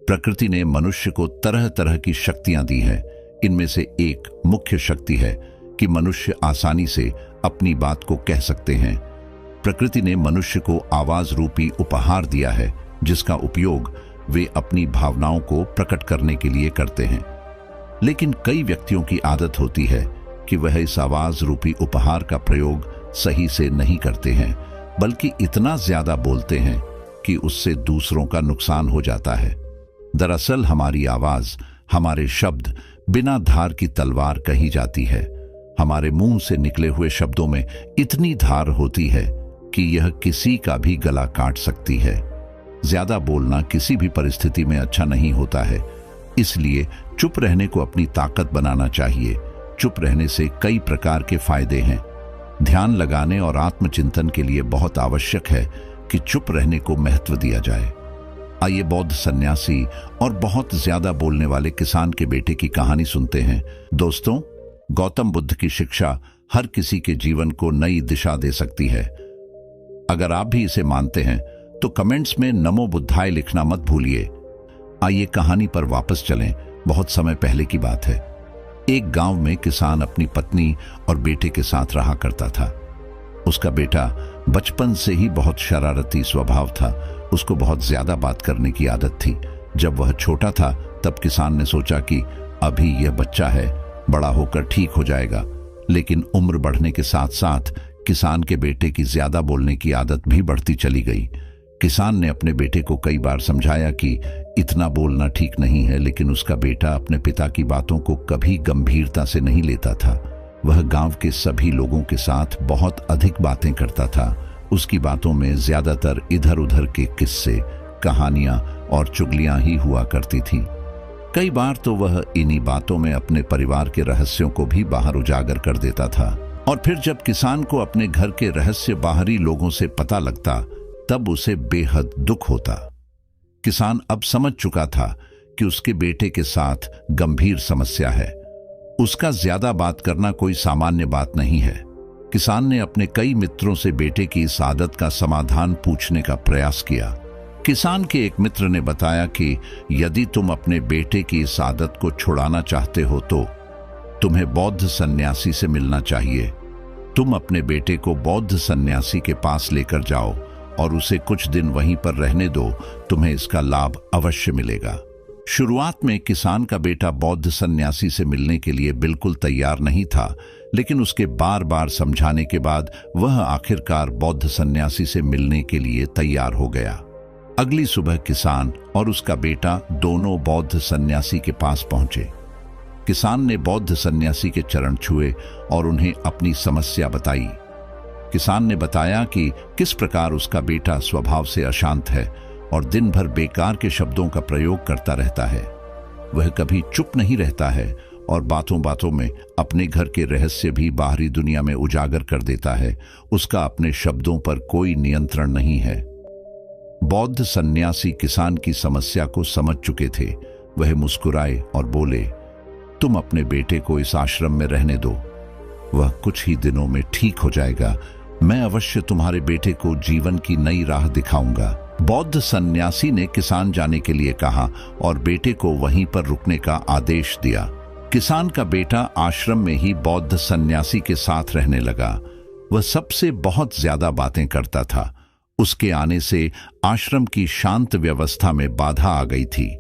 प्रकृति ने मनुष्य को तरह तरह की शक्तियां दी हैं। इनमें से एक मुख्य शक्ति है कि मनुष्य आसानी से अपनी बात को कह सकते हैं। प्रकृति ने मनुष्य को आवाज रूपी उपहार दिया है, जिसका उपयोग वे अपनी भावनाओं को प्रकट करने के लिए करते हैं। लेकिन कई व्यक्तियों की आदत होती है कि वह इस आवाज रूपी उपहार का प्रयोग सही से नहीं करते हैं, बल्कि इतना ज्यादा बोलते हैं कि उससे दूसरों का नुकसान हो जाता है। दरअसल हमारी आवाज, हमारे शब्द बिना धार की तलवार कही जाती है। हमारे मुंह से निकले हुए शब्दों में इतनी धार होती है कि यह किसी का भी गला काट सकती है। ज्यादा बोलना किसी भी परिस्थिति में अच्छा नहीं होता है, इसलिए चुप रहने को अपनी ताकत बनाना चाहिए। चुप रहने से कई प्रकार के फायदे हैं। ध्यान लगाने और आत्मचिंतन के लिए बहुत आवश्यक है कि चुप रहने को महत्व दिया जाए। आइए बौद्ध सन्यासी और बहुत ज्यादा बोलने वाले किसान के बेटे की कहानी सुनते हैं। दोस्तों, गौतम बुद्ध की शिक्षा हर किसी के जीवन को नई दिशा दे सकती है। अगर आप भी इसे मानते हैं तो कमेंट्स में नमो बुद्धाय लिखना मत भूलिए। आइए कहानी पर वापस चलें। बहुत समय पहले की बात है। एक गांव में किसान अपनी पत्नी और बेटे के साथ रहा करता था। उसका बेटा बचपन से ही बहुत शरारती स्वभाव था। उसको बहुत ज्यादा बात करने की आदत थी। जब वह छोटा था तब किसान ने सोचा कि अभी यह बच्चा है, बड़ा होकर ठीक हो जाएगा। लेकिन उम्र बढ़ने के साथ साथ किसान के बेटे की ज्यादा बोलने की आदत भी बढ़ती चली गई। किसान ने अपने बेटे को कई बार समझाया कि इतना बोलना ठीक नहीं है, लेकिन उसका बेटा अपने पिता की बातों को कभी गंभीरता से नहीं लेता था। वह गांव के सभी लोगों के साथ बहुत अधिक बातें करता था। उसकी बातों में ज्यादातर इधर उधर के किस्से, कहानियां और चुगलियां ही हुआ करती थीं। कई बार तो वह इन्हीं बातों में अपने परिवार के रहस्यों को भी बाहर उजागर कर देता था। और फिर जब किसान को अपने घर के रहस्य बाहरी लोगों से पता लगता, तब उसे बेहद दुख होता। किसान अब समझ चुका था कि उसके बेटे के साथ गंभीर समस्या है। उसका ज्यादा बात करना कोई सामान्य बात नहीं है। किसान ने अपने कई मित्रों से बेटे की इस आदत का समाधान पूछने का प्रयास किया। किसान के एक मित्र ने बताया कि यदि तुम अपने बेटे की इस आदत को छुड़ाना चाहते हो तो तुम्हें बौद्ध सन्यासी से मिलना चाहिए। तुम अपने बेटे को बौद्ध सन्यासी के पास लेकर जाओ और उसे कुछ दिन वहीं पर रहने दो। तुम्हें इसका लाभ अवश्य मिलेगा। शुरुआत में किसान का बेटा बौद्ध सन्यासी से मिलने के लिए बिल्कुल तैयार नहीं था, लेकिन उसके बार बार समझाने के बाद वह आखिरकार बौद्ध सन्यासी से मिलने के लिए तैयार हो गया। अगली सुबह किसान और उसका बेटा दोनों बौद्ध सन्यासी के पास पहुंचे। किसान ने बौद्ध सन्यासी के चरण छुए और उन्हें अपनी समस्या बताई। किसान ने बताया कि किस प्रकार उसका बेटा स्वभाव से अशांत है और दिन भर बेकार के शब्दों का प्रयोग करता रहता है। वह कभी चुप नहीं रहता है और बातों बातों में अपने घर के रहस्य भी बाहरी दुनिया में उजागर कर देता है। उसका अपने शब्दों पर कोई नियंत्रण नहीं है। बौद्ध सन्यासी किसान की समस्या को समझ चुके थे। वह मुस्कुराए और बोले, तुम अपने बेटे को इस आश्रम में रहने दो। वह कुछ ही दिनों में ठीक हो जाएगा। मैं अवश्य तुम्हारे बेटे को जीवन की नई राह दिखाऊंगा। बौद्ध सन्यासी ने किसान जाने के लिए कहा और बेटे को वहीं पर रुकने का आदेश दिया। किसान का बेटा आश्रम में ही बौद्ध सन्यासी के साथ रहने लगा। वह सबसे बहुत ज्यादा बातें करता था। उसके आने से आश्रम की शांत व्यवस्था में बाधा आ गई थी।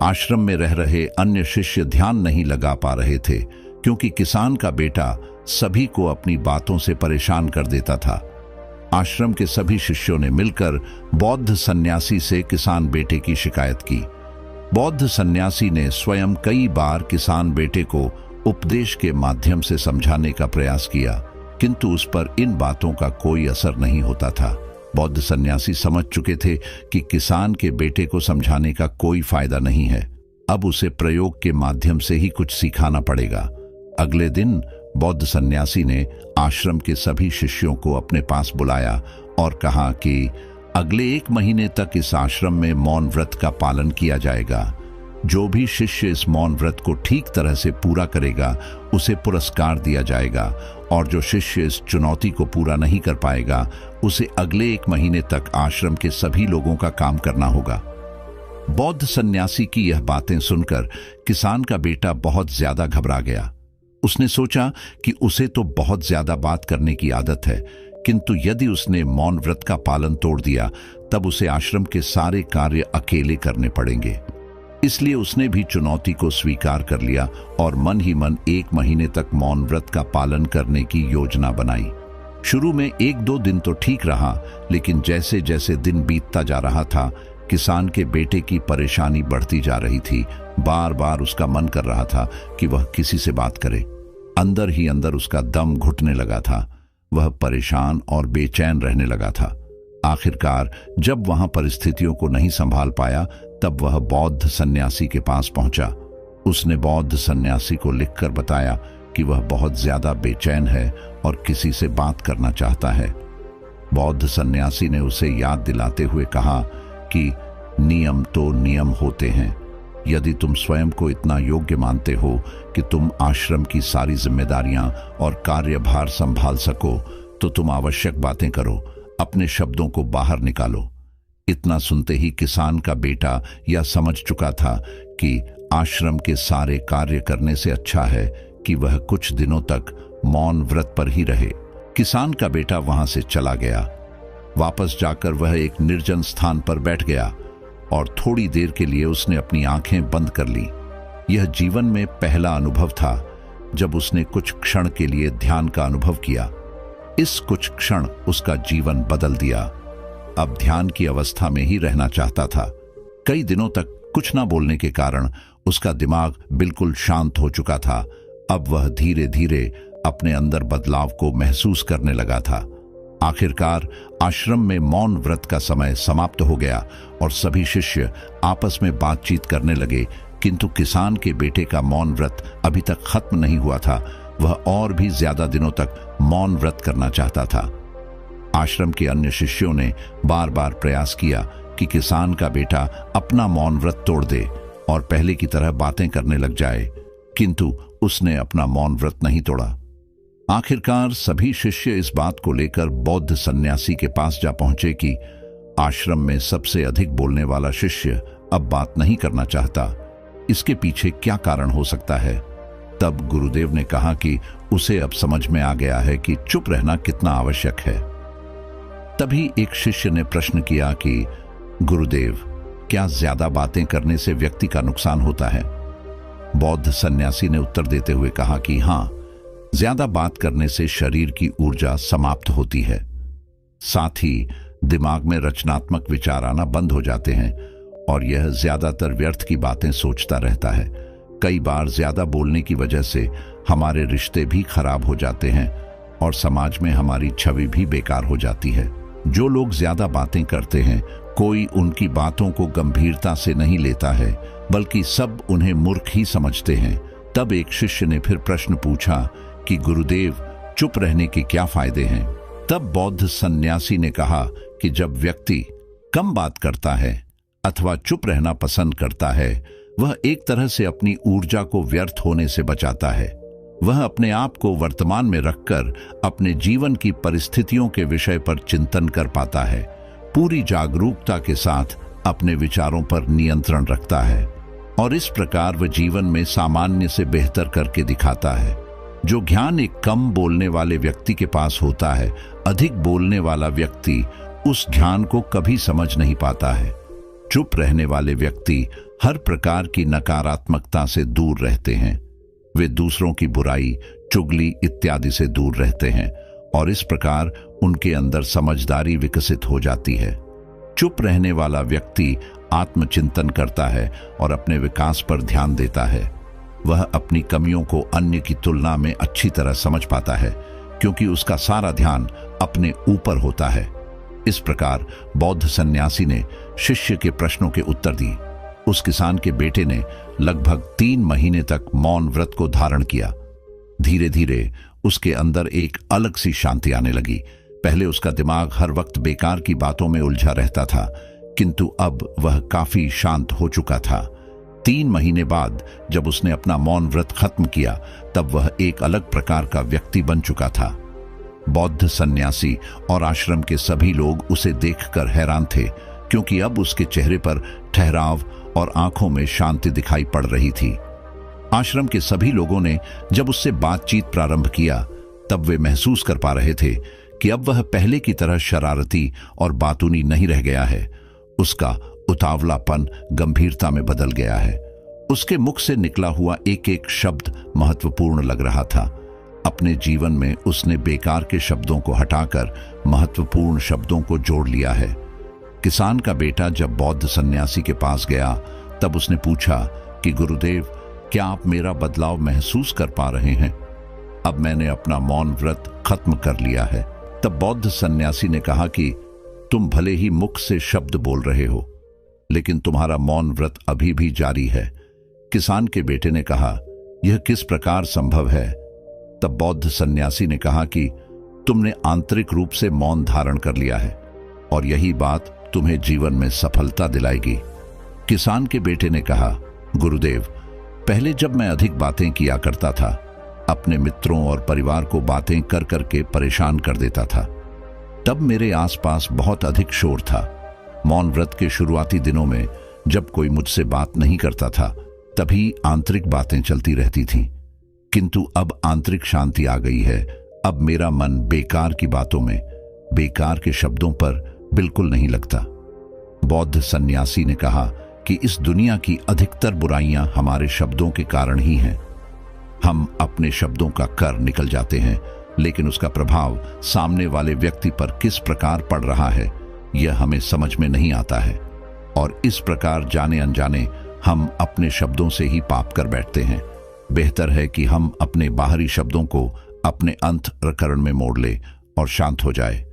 आश्रम में रह रहे अन्य शिष्य ध्यान नहीं लगा पा रहे थे, क्योंकि किसान का बेटा सभी को अपनी बातों से परेशान कर देता था। आश्रम के सभी शिष्यों ने मिलकर बौद्ध सन्यासी से किसान बेटे की शिकायत की। बौद्ध सन्यासी ने स्वयं कई बार किसान बेटे को उपदेश के माध्यम से समझाने का प्रयास किया, किंतु उस पर इन बातों का कोई असर नहीं होता था। बौद्ध सन्यासी समझ चुके थे कि किसान के बेटे को समझाने का कोई फायदा नहीं है। अब उसे प्रयोग के माध्यम से ही कुछ सिखाना पड़ेगा। अगले दिन बौद्ध सन्यासी ने आश्रम के सभी शिष्यों को अपने पास बुलाया और कहा कि अगले 1 महीने तक इस आश्रम में मौन व्रत का पालन किया जाएगा। जो भी शिष्य इस मौन व्रत को ठीक तरह से पूरा करेगा उसे पुरस्कार दिया जाएगा, और जो शिष्य इस चुनौती को पूरा नहीं कर पाएगा उसे अगले 1 महीने तक आश्रम के सभी लोगों का काम करना होगा। बौद्ध सन्यासी की यह बातें सुनकर किसान का बेटा बहुत ज्यादा घबरा गया। उसने सोचा कि उसे तो बहुत ज्यादा बात करने की आदत है, किंतु यदि उसने मौन व्रत का पालन तोड़ दिया तब उसे आश्रम के सारे कार्य अकेले करने पड़ेंगे। इसलिए उसने भी चुनौती को स्वीकार कर लिया और मन ही मन 1 महीने तक मौन व्रत का पालन करने की योजना बनाई। शुरू में 1-2 दिन तो ठीक रहा, लेकिन जैसे जैसे दिन बीतता जा रहा था, किसान के बेटे की परेशानी बढ़ती जा रही थी। बार बार उसका मन कर रहा था कि वह किसी से बात करे। अंदर ही अंदर उसका दम घुटने लगा था। वह परेशान और बेचैन रहने लगा था। आखिरकार जब वहां परिस्थितियों को नहीं संभाल पाया, तब वह बौद्ध सन्यासी के पास पहुंचा। उसने बौद्ध सन्यासी को लिखकर बताया कि वह बहुत ज्यादा बेचैन है और किसी से बात करना चाहता है। बौद्ध सन्यासी ने उसे याद दिलाते हुए कहा कि नियम तो नियम होते हैं। यदि तुम स्वयं को इतना योग्य मानते हो कि तुम आश्रम की सारी जिम्मेदारियां और कार्यभार संभाल सको, तो तुम आवश्यक बातें करो, अपने शब्दों को बाहर निकालो। इतना सुनते ही किसान का बेटा यह समझ चुका था कि आश्रम के सारे कार्य करने से अच्छा है कि वह कुछ दिनों तक मौन व्रत पर ही रहे। किसान का बेटा वहां से चला गया। वापस जाकर वह एक निर्जन स्थान पर बैठ गया और थोड़ी देर के लिए उसने अपनी आंखें बंद कर ली। यह जीवन में पहला अनुभव था जब उसने कुछ क्षण के लिए ध्यान का अनुभव किया। इस कुछ क्षण उसका जीवन बदल दिया। अब ध्यान की अवस्था में ही रहना चाहता था। कई दिनों तक कुछ न बोलने के कारण उसका दिमाग बिल्कुल शांत हो चुका था। अब वह धीरे धीरे अपने अंदर बदलाव को महसूस करने लगा था। आखिरकार आश्रम में मौन व्रत का समय समाप्त हो गया और सभी शिष्य आपस में बातचीत करने लगे, किंतु किसान के बेटे का मौन व्रत अभी तक खत्म नहीं हुआ था। वह और भी ज्यादा दिनों तक मौन व्रत करना चाहता था। आश्रम के अन्य शिष्यों ने बार बार प्रयास किया कि किसान का बेटा अपना मौन व्रत तोड़ दे और पहले की तरह बातें करने लग जाए, किंतु उसने अपना मौन व्रत नहीं तोड़ा। आखिरकार सभी शिष्य इस बात को लेकर बौद्ध सन्यासी के पास जा पहुंचे कि आश्रम में सबसे अधिक बोलने वाला शिष्य अब बात नहीं करना चाहता। इसके पीछे क्या कारण हो सकता है? तब गुरुदेव ने कहा कि उसे अब समझ में आ गया है कि चुप रहना कितना आवश्यक है। तभी एक शिष्य ने प्रश्न किया कि गुरुदेव, क्या ज्यादा बातें करने से व्यक्ति का नुकसान होता है? बौद्ध सन्यासी ने उत्तर देते हुए कहा कि हां, ज्यादा बात करने से शरीर की ऊर्जा समाप्त होती है। साथ ही दिमाग में रचनात्मक विचार आना बंद हो जाते हैं और यह ज्यादातर व्यर्थ की बातें सोचता रहता है। कई बार ज्यादा बोलने की वजह से हमारे रिश्ते भी खराब हो जाते हैं और समाज में हमारी छवि भी बेकार हो जाती है। जो लोग ज्यादा बातें करते हैं, कोई उनकी बातों को गंभीरता से नहीं लेता है, बल्कि सब उन्हें मूर्ख ही समझते हैं। तब एक शिष्य ने फिर प्रश्न पूछा कि गुरुदेव, चुप रहने के क्या फायदे हैं? तब बौद्ध सन्यासी ने कहा कि जब व्यक्ति कम बात करता है अथवा चुप रहना पसंद करता है, वह एक तरह से अपनी ऊर्जा को व्यर्थ होने से बचाता है। वह अपने आप को वर्तमान में रखकर अपने जीवन की परिस्थितियों के विषय पर चिंतन कर पाता है। पूरी जागरूकता के साथ अपने विचारों पर नियंत्रण रखता है और इस प्रकार वह जीवन में सामान्य से बेहतर करके दिखाता है। जो ज्ञान एक कम बोलने वाले व्यक्ति के पास होता है, अधिक बोलने वाला व्यक्ति उस ज्ञान को कभी समझ नहीं पाता है। चुप रहने वाले व्यक्ति हर प्रकार की नकारात्मकता से दूर रहते हैं। वे दूसरों की बुराई, चुगली इत्यादि से दूर रहते हैं और इस प्रकार उनके अंदर समझदारी विकसित हो जाती है। चुप रहने वाला व्यक्ति आत्मचिंतन करता है और अपने विकास पर ध्यान देता है। वह अपनी कमियों को अन्य की तुलना में अच्छी तरह समझ पाता है, क्योंकि उसका सारा ध्यान अपने ऊपर होता है। इस प्रकार बौद्ध सन्यासी ने शिष्य के प्रश्नों के उत्तर दिए। उस किसान के बेटे ने लगभग 3 महीने तक मौन व्रत को धारण किया। धीरे धीरे उसके अंदर एक अलग सी शांति आने लगी। पहले उसका दिमाग हर वक्त बेकार की बातों में उलझा रहता था, किंतु अब वह काफी शांत हो चुका था। 3 महीने बाद जब उसने अपना मौन व्रत खत्म किया, तब वह एक अलग प्रकार का व्यक्ति बन चुका था। बौद्ध सन्यासी और आश्रम के सभी लोग उसे देखकर हैरान थे, क्योंकि अब उसके चेहरे पर ठहराव और आंखों में शांति दिखाई पड़ रही थी। आश्रम के सभी लोगों ने जब उससे बातचीत प्रारंभ किया तब वे महसूस कर पा रहे थे कि अब वह पहले की तरह शरारती और बातूनी नहीं रह गया है। उसका उतावलापन गंभीरता में बदल गया है। उसके मुख से निकला हुआ एक एक शब्द महत्वपूर्ण लग रहा था। अपने जीवन में उसने बेकार के शब्दों को हटाकर महत्वपूर्ण शब्दों को जोड़ लिया है। किसान का बेटा जब बौद्ध सन्यासी के पास गया तब उसने पूछा कि गुरुदेव, क्या आप मेरा बदलाव महसूस कर पा रहे हैं? अब मैंने अपना मौन व्रत खत्म कर लिया है। तब बौद्ध सन्यासी ने कहा कि तुम भले ही मुख से शब्द बोल रहे हो, लेकिन तुम्हारा मौन व्रत अभी भी जारी है। किसान के बेटे ने कहा, यह किस प्रकार संभव है? तब बौद्ध सन्यासी ने कहा कि तुमने आंतरिक रूप से मौन धारण कर लिया है और यही बात तुम्हें जीवन में सफलता दिलाएगी। किसान के बेटे ने कहा, गुरुदेव, पहले जब मैं अधिक बातें किया करता था, अपने मित्रों और परिवार को बातें कर करके परेशान कर देता था। तब मेरे आसपास बहुत अधिक शोर था। मौन व्रत के शुरुआती दिनों में जब कोई मुझसे बात नहीं करता था तभी आंतरिक बातें चलती रहती थीं। किंतु अब आंतरिक शांति आ गई है। अब मेरा मन बेकार की बातों में, बेकार के शब्दों पर बिल्कुल नहीं लगता। बौद्ध सन्यासी ने कहा कि इस दुनिया की अधिकतर बुराइयां हमारे शब्दों के कारण ही हैं। हम अपने शब्दों का कर निकल जाते हैं, लेकिन उसका प्रभाव सामने वाले व्यक्ति पर किस प्रकार पड़ रहा है यह हमें समझ में नहीं आता है, और इस प्रकार जाने अनजाने हम अपने शब्दों से ही पाप कर बैठते हैं। बेहतर है कि हम अपने बाहरी शब्दों को अपने अंतःकरण में मोड़ ले और शांत हो जाए।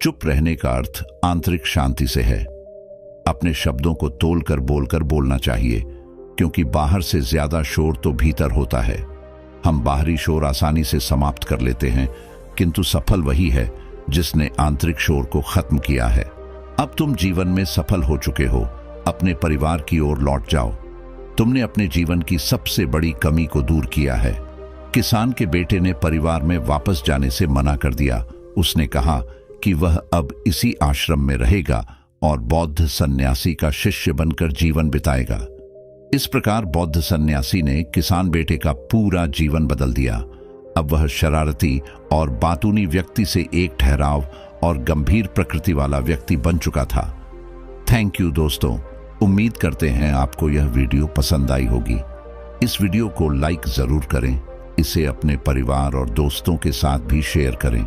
चुप रहने का अर्थ आंतरिक शांति से है। अपने शब्दों को तोलकर बोलकर बोलना चाहिए, क्योंकि बाहर से ज्यादा शोर तो भीतर होता है। हम बाहरी शोर आसानी से समाप्त कर लेते हैं, किंतु सफल वही है जिसने आंतरिक शोर को खत्म किया है। अब तुम जीवन में सफल हो चुके हो। अपने परिवार की ओर लौट जाओ। तुमने अपने जीवन की सबसे बड़ी कमी को दूर किया है। किसान के बेटे ने परिवार में वापस जाने से मना कर दिया। उसने कहा कि वह अब इसी आश्रम में रहेगा और बौद्ध सन्यासी का शिष्य बनकर जीवन बिताएगा। इस प्रकार बौद्ध सन्यासी ने किसान बेटे का पूरा जीवन बदल दिया। अब वह शरारती और बातूनी व्यक्ति से एक ठहराव और गंभीर प्रकृति वाला व्यक्ति बन चुका था। थैंक यू दोस्तों। उम्मीद करते हैं आपको यह वीडियो पसंद आई होगी। इस वीडियो को लाइक जरूर करें। इसे अपने परिवार और दोस्तों के साथ भी शेयर करें।